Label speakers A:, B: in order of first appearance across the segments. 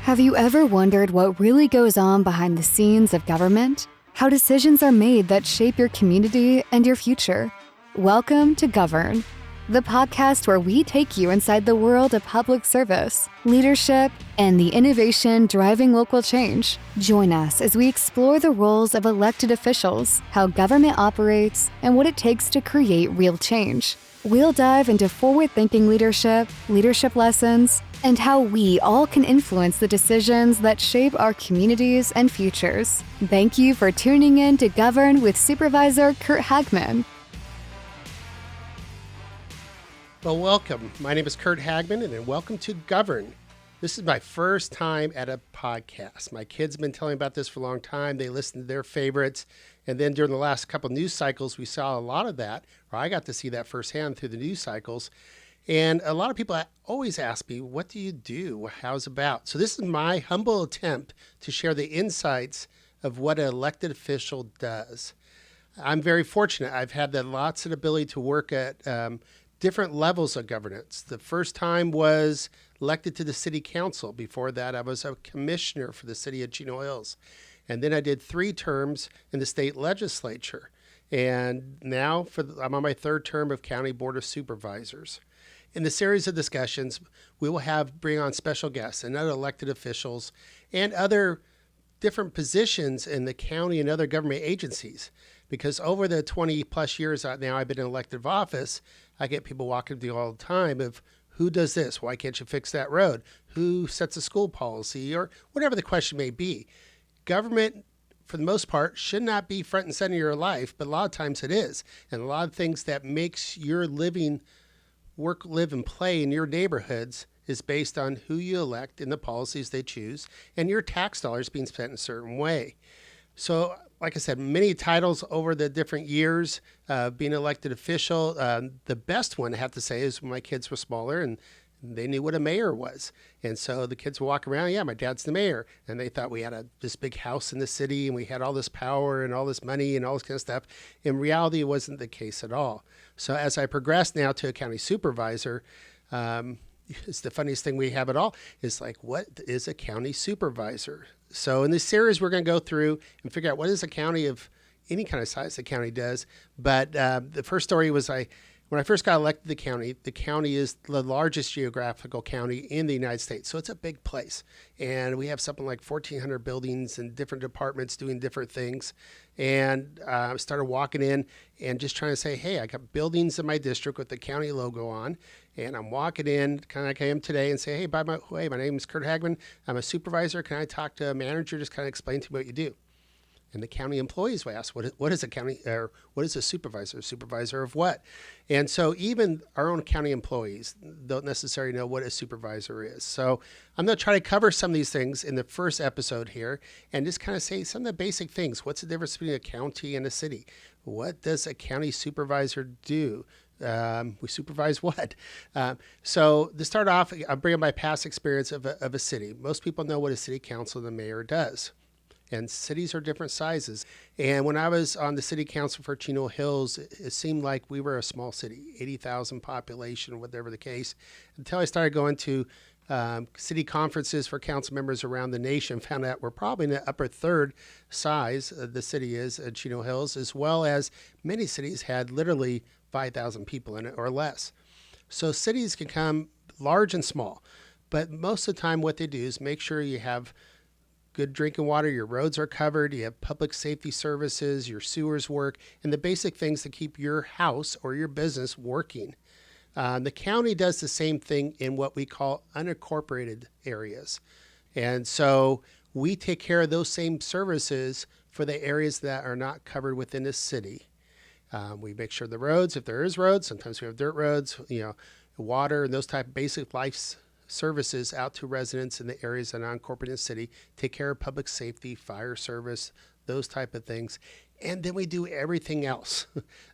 A: Have you ever wondered what really goes on behind the scenes of government? How decisions are made that shape your community and your future? Welcome to Govern, the podcast where we take you inside the world of public service, leadership, and the innovation driving local change. Join us as we explore the roles of elected officials, how government operates, and what it takes to create real change. We'll dive into forward-thinking leadership lessons, and how we all can influence the decisions that shape our communities and futures. Thank you for tuning in to Govern with Supervisor Curt Hagman.
B: Well, welcome. My name is Curt Hagman, and welcome to Govern. This is my first time at a podcast. My kids have been telling me about this for a long time. They listen to their favorites. And then during the last couple news cycles, we saw a lot of that, or I got to see that firsthand through the news cycles. And a lot of people always ask me, what do you do? How's it about? So this is my humble attempt to share the insights of what an elected official does. I'm very fortunate. I've had lots of ability to work at different levels of governance. The first time was elected to the city council. Before that, I was a commissioner for the city of Chino Hills. And then I did 3 terms in the state legislature. And now I'm on my 3rd term of County Board of Supervisors. In the series of discussions, we will bring on special guests and other elected officials and other different positions in the county and other government agencies. Because over the 20 plus years now I've been in elective office, I get people walking to me all the time of, who does this? Why can't you fix that road? Who sets a school policy? Or whatever the question may be. Government, for the most part, should not be front and center of your life, but a lot of times it is. And a lot of things that makes your work, live, and play in your neighborhoods is based on who you elect and the policies they choose, and your tax dollars being spent in a certain way. So, like I said, many titles over the different years, being an elected official. The best one, I have to say, is when my kids were smaller and they knew what a mayor was. And so the kids would walk around, yeah, my dad's the mayor. And they thought we had this big house in the city and we had all this power and all this money and all this kind of stuff. In reality, it wasn't the case at all. So as I progress now to a county supervisor, it's the funniest thing we have at all is like, what is a county supervisor? So in this series, we're going to go through and figure out what is a county of any kind of size the county does. But the first story was when I first got elected to the county is the largest geographical county in the United States. So it's a big place. And we have something like 1,400 buildings and different departments doing different things. And I started walking in and just trying to say, hey, I got buildings in my district with the county logo on. And I'm walking in, kind of like I am today, and say, hey, my name is Curt Hagman. I'm a supervisor. Can I talk to a manager? Just kind of explain to me what you do. And the county employees will ask, what is a county, or what is a supervisor? A supervisor of what? And so even our own county employees don't necessarily know what a supervisor is. So I'm going to try to cover some of these things in the first episode here and just kind of say some of the basic things. What's the difference between a county and a city? What does a county supervisor do? We supervise what? So to start off, I'm bringing my past experience of a city. Most people know what a city council and the mayor does. And cities are different sizes. And when I was on the city council for Chino Hills, it seemed like we were a small city, 80,000 population, whatever the case, until I started going to city conferences for council members around the nation, found out we're probably in the upper third size the city is at Chino Hills, as well as many cities had literally 5,000 people in it or less. So cities can come large and small, but most of the time what they do is make sure you have good drinking water, your roads are covered, you have public safety services, your sewers work, and the basic things that keep your house or your business working. The county does the same thing in what we call unincorporated areas. And so we take care of those same services for the areas that are not covered within the city. We make sure the roads, if there is roads, sometimes we have dirt roads, water and those type of basic life services out to residents in the areas that are unincorporated in the city, take care of public safety, fire service, those type of things. And then we do everything else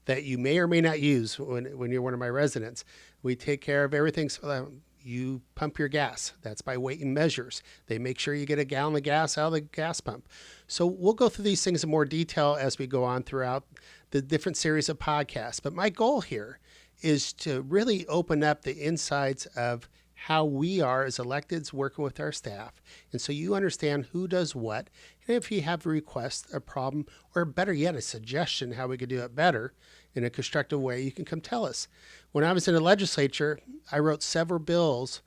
B: that you may or may not use when you're one of my residents. We take care of everything. So you pump your gas. That's by weight and measures. They make sure you get a gallon of gas out of the gas pump. So we'll go through these things in more detail as we go on throughout the different series of podcasts. But my goal here is to really open up the insides of how we are as electeds working with our staff. And so you understand who does what. And if you have a request, a problem, or better yet, a suggestion how we could do it better in a constructive way, you can come tell us. When I was in the legislature, I wrote several bills.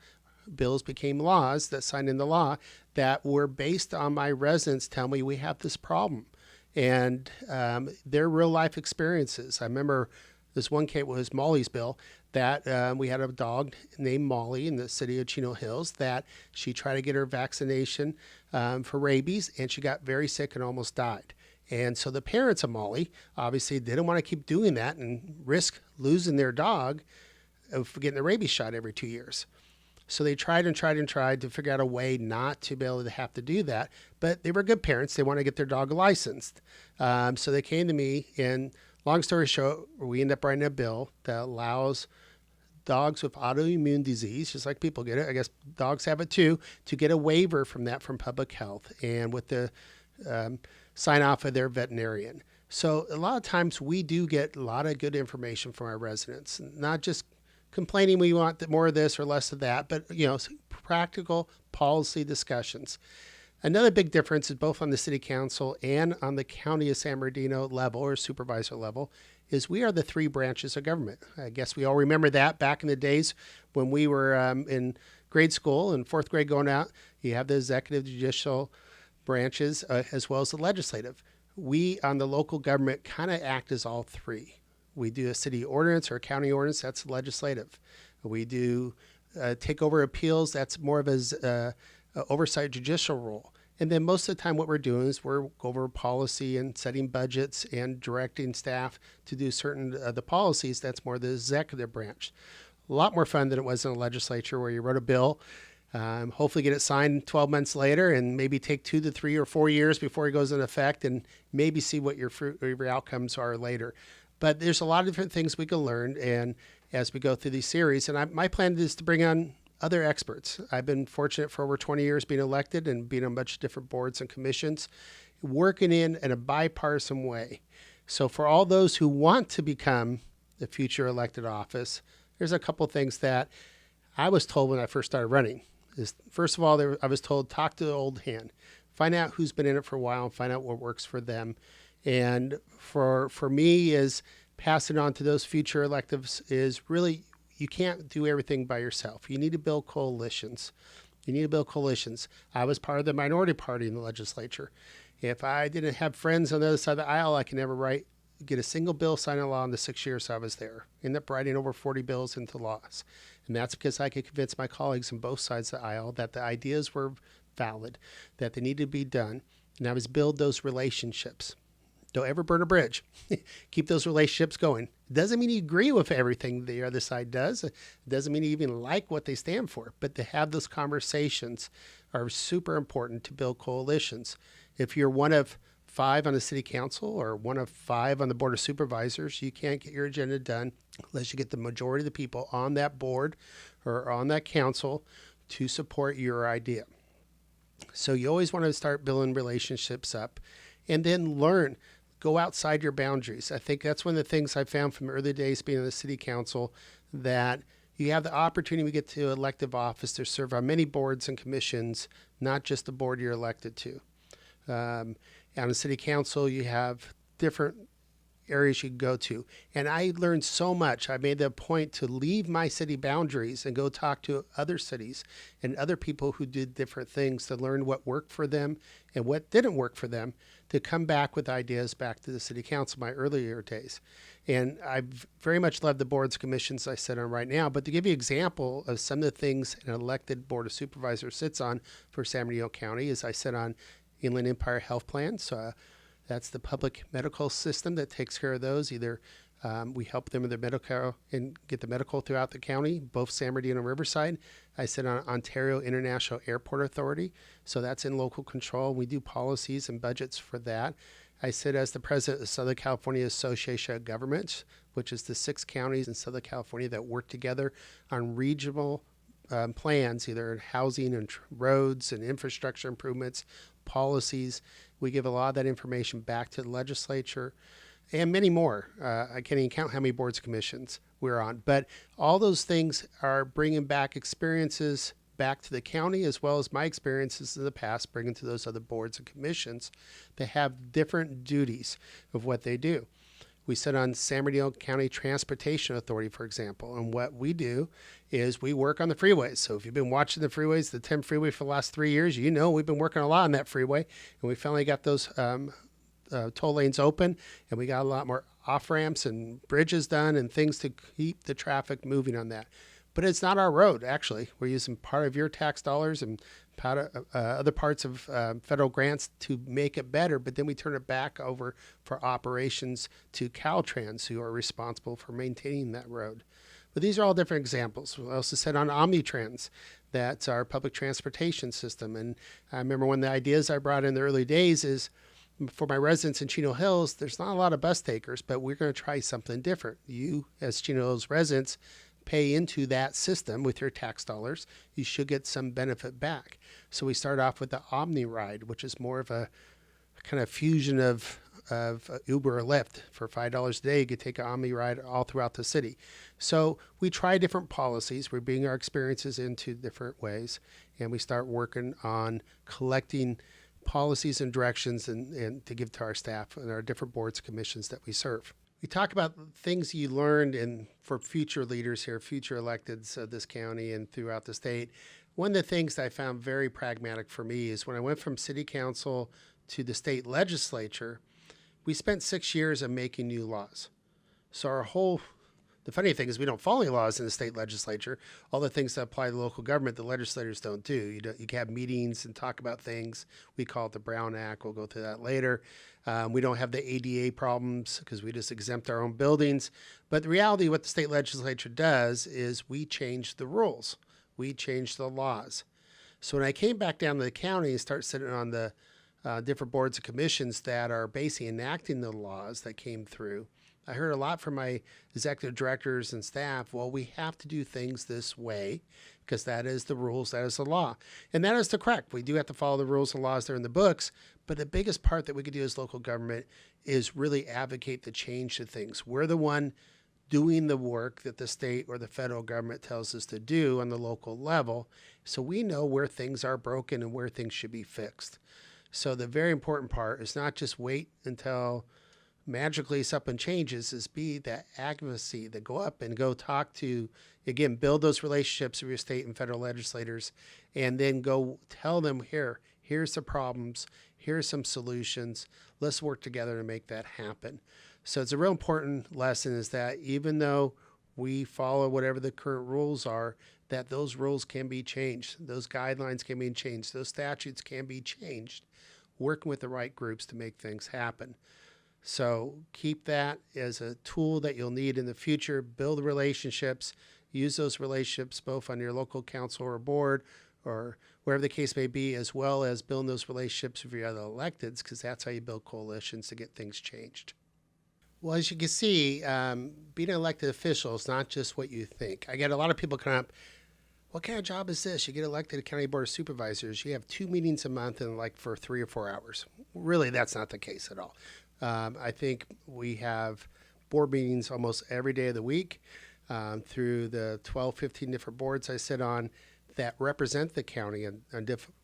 B: Bills became laws that signed into law that were based on my residents telling me we have this problem. And their real life experiences. I remember this one case was Molly's bill that we had a dog named Molly in the city of Chino Hills that she tried to get her vaccination for rabies, and she got very sick and almost died. And so the parents of Molly obviously didn't want to keep doing that and risk losing their dog of getting the rabies shot every 2 years. So they tried to figure out a way not to be able to have to do that. But they were good parents. They wanted to get their dog licensed. So they came to me, and long story short, we ended up writing a bill that allows dogs with autoimmune disease, just like people get it, I guess dogs have it too, to get a waiver from that from public health and with the sign off of their veterinarian. So a lot of times we do get a lot of good information from our residents, not just complaining we want more of this or less of that, but practical policy discussions. Another big difference is both on the city council and on the county of San Bernardino level or supervisor level is we are the three branches of government. I guess we all remember that back in the days when we were in grade school and fourth grade going out, you have the executive, judicial branches as well as the legislative. We on the local government kind of act as all three. We do a city ordinance or a county ordinance, that's legislative. We do take over appeals, that's more of a oversight judicial role. And then most of the time what we're doing is we're over policy and setting budgets and directing staff to do certain of the policies, that's more the executive branch. A lot more fun than it was in the legislature where you wrote a bill, hopefully get it signed 12 months later and maybe take 2 to 3 or 4 years before it goes into effect and maybe see what your outcomes are later. But there's a lot of different things we can learn and as we go through these series. And my plan is to bring on other experts. I've been fortunate for over 20 years being elected and being on a bunch of different boards and commissions, working in a bipartisan way. So for all those who want to become the future elected office, there's a couple things that I was told when I first started running. First of all, I was told, talk to the old hand. Find out who's been in it for a while and find out what works for them. And for me is passing on to those future electives is really, you can't do everything by yourself. You need to build coalitions. I was part of the minority party in the legislature. If I didn't have friends on the other side of the aisle, I could never get a single bill signed into law in the 6 years I was there. Ended up writing over 40 bills into laws. And that's because I could convince my colleagues on both sides of the aisle that the ideas were valid, that they needed to be done. And I was build those relationships. Don't ever burn a bridge. Keep those relationships going. It doesn't mean you agree with everything the other side does. It doesn't mean you even like what they stand for. But to have those conversations are super important to build coalitions. If you're one of 5 on the city council or one of 5 on the board of supervisors, you can't get your agenda done unless you get the majority of the people on that board or on that council to support your idea. So you always want to start building relationships up and then learn. Go outside your boundaries. I think that's one of the things I found from early days being on the city council, that you have the opportunity to get to elective office to serve on many boards and commissions, not just the board you're elected to. On the city council, you have different areas you can go to. And I learned so much. I made the point to leave my city boundaries and go talk to other cities and other people who did different things to learn what worked for them and what didn't work for them, to come back with ideas back to the city council my earlier days. And I very much love the boards commissions I sit on right now. But to give you an example of some of the things an elected board of supervisors sits on for San Bernardino County is I sit on Inland Empire Health Plan. So that's the public medical system that takes care of those. Either we help them with their medical and get the medical throughout the county, both San Bernardino and Riverside. I sit on Ontario International Airport Authority, so that's in local control. We do policies and budgets for that. I sit as the president of Southern California Association of Governments, which is the 6 counties in Southern California that work together on regional plans, either in housing and roads and infrastructure improvements, policies. We give a lot of that information back to the legislature. and many more. I can't even count how many boards and commissions we're on. But all those things are bringing back experiences back to the county, as well as my experiences in the past, bringing to those other boards and commissions that have different duties of what they do. We sit on San Bernardino County Transportation Authority, for example, and what we do is we work on the freeways. So if you've been watching the freeways, the 10 freeway for the last 3 years, you know we've been working a lot on that freeway, and we finally got those toll lanes open, and we got a lot more off-ramps and bridges done and things to keep the traffic moving on that. But it's not our road, actually. We're using part of your tax dollars and part of, other parts of federal grants to make it better, but then we turn it back over for operations to Caltrans, who are responsible for maintaining that road. But these are all different examples. We also said on Omnitrans, that's our public transportation system. And I remember one of the ideas I brought in the early days is, for my residents in Chino Hills, there's not a lot of bus takers, but we're going to try something different. You, as Chino Hills residents, pay into that system with your tax dollars. You should get some benefit back. So we start off with the Omni Ride, which is more of a kind of fusion of Uber or Lyft. For $5 a day, you could take an Omni Ride all throughout the city. So we try different policies. We bring our experiences into different ways, and we start working on collecting policies and directions and to give to our staff and our different boards and commissions that we serve. We talk about things you learned and for future leaders here, future electeds of this county and throughout the state. One of the things that I found very pragmatic for me is when I went from city council to the state legislature, we spent 6 years of making new laws. So the funny thing is we don't follow any laws in the state legislature. All the things that apply to local government, the legislators don't do. You can have meetings and talk about things. We call it the Brown Act. We'll go through that later. We don't have the ADA problems because we just exempt our own buildings. But the reality, what the state legislature does is we change the rules. We change the laws. So when I came back down to the county and start sitting on the different boards and commissions that are basically enacting the laws that came through, I heard a lot from my executive directors and staff, well, we have to do things this way because that is the rules, that is the law. And that is the correct. We do have to follow the rules and laws that are in the books, but the biggest part that we could do as local government is really advocate the change to things. We're the one doing the work that the state or the federal government tells us to do on the local level, so we know where things are broken and where things should be fixed. So the very important part is not just wait until magically something changes, is be that advocacy, that go up and go talk to, again, build those relationships with your state and federal legislators, and then go tell them, here's the problems, here's some solutions, let's work together to make that happen. So it's a real important lesson is that even though we follow whatever the current rules are, that those rules can be changed, those guidelines can be changed, those statutes can be changed, working with the right groups to make things happen. So keep that as a tool that you'll need in the future. Build relationships. Use those relationships both on your local council or board or wherever the case may be, as well as building those relationships with your other electeds, because that's how you build coalitions to get things changed. Well, as you can see, being an elected official is not just what you think. I get a lot of people come up, what kind of job is this? You get elected to County Board of Supervisors. You have 2 meetings a month and for 3 or 4 hours. Really, that's not the case at all. I think we have board meetings almost every day of the week through the 12, 15 different boards I sit on that represent the county and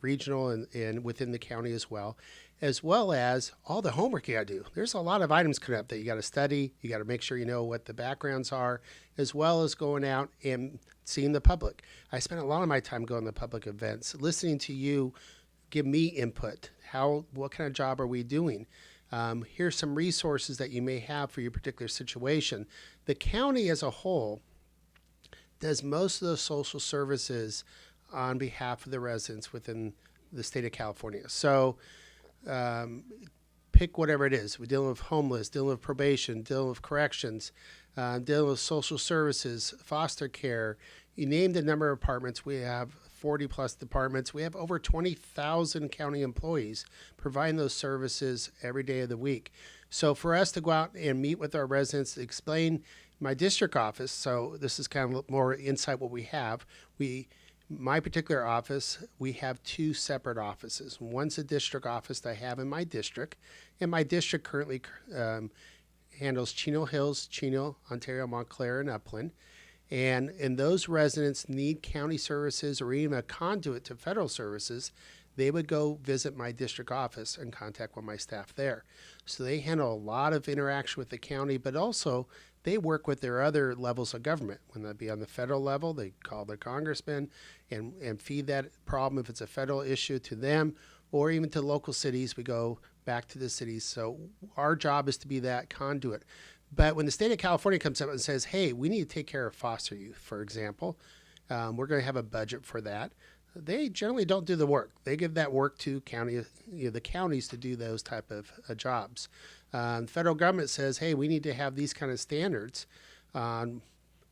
B: regional and within the county as well as all the homework you got to do. There's a lot of items coming up that you got to study. You got to make sure you know what the backgrounds are, as well as going out and seeing the public. I spend a lot of my time going to public events, listening to you give me input. What kind of job are we doing? Here's some resources that you may have for your particular situation. The county as a whole does most of the social services on behalf of the residents within the state of California. So pick whatever it is. We're dealing with homeless, dealing with probation, dealing with corrections, dealing with social services, foster care. You name the number of departments. We have 40 plus departments. We have over 20,000 county employees providing those services every day of the week. So for us to go out and meet with our residents, explain my district office, so this is kind of more insight what we have. My particular office, we have 2 separate offices. One's a district office that I have in my district, and my district currently handles Chino Hills, Chino, Ontario, Montclair, and Upland. And those residents need county services or even a conduit to federal services, they would go visit my district office and contact one of my staff there. So they handle a lot of interaction with the county, but also they work with their other levels of government. When they be on the federal level, they call their congressman and feed that problem if it's a federal issue to them, or even to local cities. We go back to the cities. So our job is to be that conduit. But when the state of California comes up and says, hey, we need to take care of foster youth, for example, we're going to have a budget for that. They generally don't do the work. They give that work to the counties to do those type of jobs. The federal government says, hey, we need to have these kind of standards on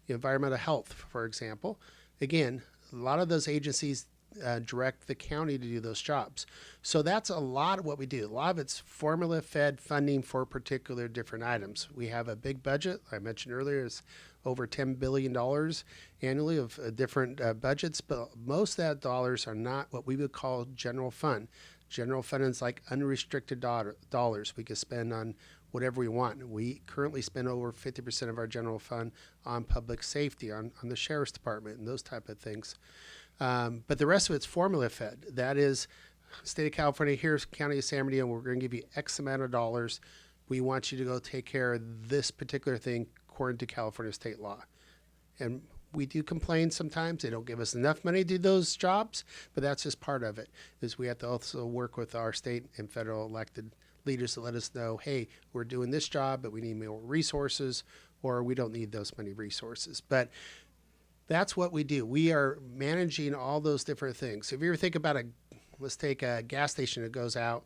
B: environmental health, for example. Again, a lot of those agencies direct the county to do those jobs. So that's a lot of what we do. A lot of it's formula-fed funding for particular different items. We have a big budget. I mentioned earlier, it's over $10 billion annually of different budgets, but most of that dollars are not what we would call general fund. General fund is like unrestricted dollars we could spend on whatever we want. We currently spend over 50% of our general fund on public safety, on the sheriff's department and those type of things. But the rest of it's formula fed. That is, state of California, here's County of San Bernardino, we're going to give you X amount of dollars. We want you to go take care of this particular thing according to California state law. And we do complain sometimes. They don't give us enough money to do those jobs, but that's just part of it, is we have to also work with our state and federal elected leaders to let us know, hey, we're doing this job, but we need more resources, or we don't need those many resources. But that's what we do. We are managing all those different things. If you ever think about let's take a gas station that goes out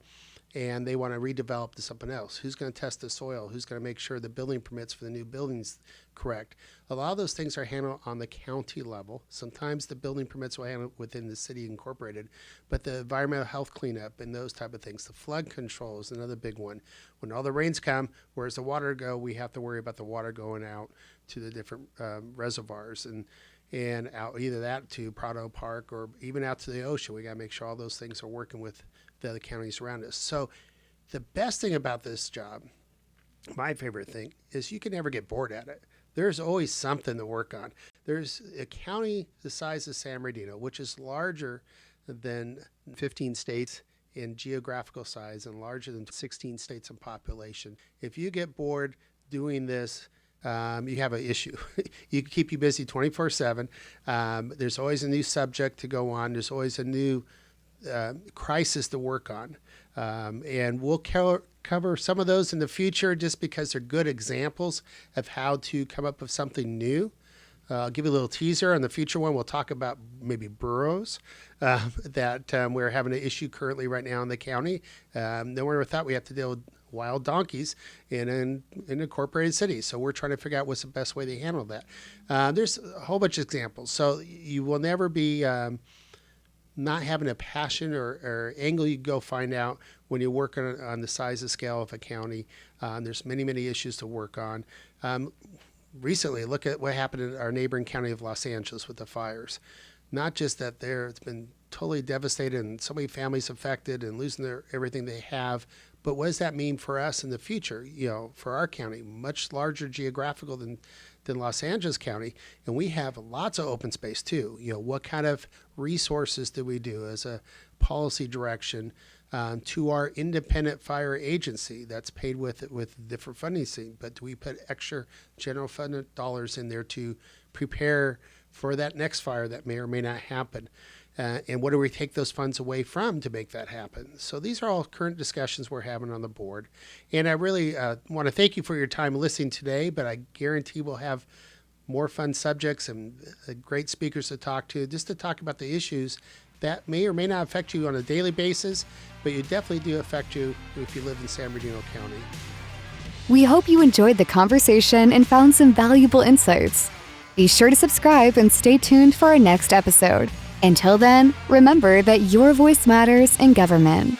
B: and they want to redevelop to something else. Who's going to test the soil? Who's going to make sure the building permits for the new building's correct? A lot of those things are handled on the county level. Sometimes the building permits will handle within the city incorporated, but the environmental health cleanup and those type of things, the flood control is another big one. When all the rains come, where's the water go? We have to worry about the water going out to the different reservoirs and out either that to Prado Park or even out to the ocean. We got to make sure all those things are working with the other counties around us. So the best thing about this job, my favorite thing, is you can never get bored at it. There's always something to work on. There's a county the size of San Bernardino, which is larger than 15 states in geographical size and larger than 16 states in population. If you get bored doing this, you have an issue. You can keep you busy 24/7. There's always a new subject to go on. There's always a new crisis to work on. And we'll cover some of those in the future just because they're good examples of how to come up with something new. I'll give you a little teaser. On the future one, we'll talk about maybe burros that we're having an issue currently right now in the county. No one ever thought we have to deal with wild donkeys in incorporated cities. So we're trying to figure out what's the best way to handle that. There's a whole bunch of examples. So you will never be not having a passion or angle you go find out when you work on the size and scale of a county. There's many, many issues to work on. Recently, look at what happened in our neighboring county of Los Angeles with the fires. Not just that it's been totally devastated and so many families affected and losing everything they have, but what does that mean for us in the future? For our county, much larger geographical than Los Angeles County, and we have lots of open space too. What kind of resources do we do as a policy direction to our independent fire agency that's paid with different funding scheme? But do we put extra general fund dollars in there to prepare for that next fire that may or may not happen? And what do we take those funds away from to make that happen? So these are all current discussions we're having on the board. And I really want to thank you for your time listening today, but I guarantee we'll have more fun subjects and great speakers to talk to, just to talk about the issues that may or may not affect you on a daily basis, but you definitely do affect you if you live in San Bernardino County.
A: We hope you enjoyed the conversation and found some valuable insights. Be sure to subscribe and stay tuned for our next episode. Until then, remember that your voice matters in government.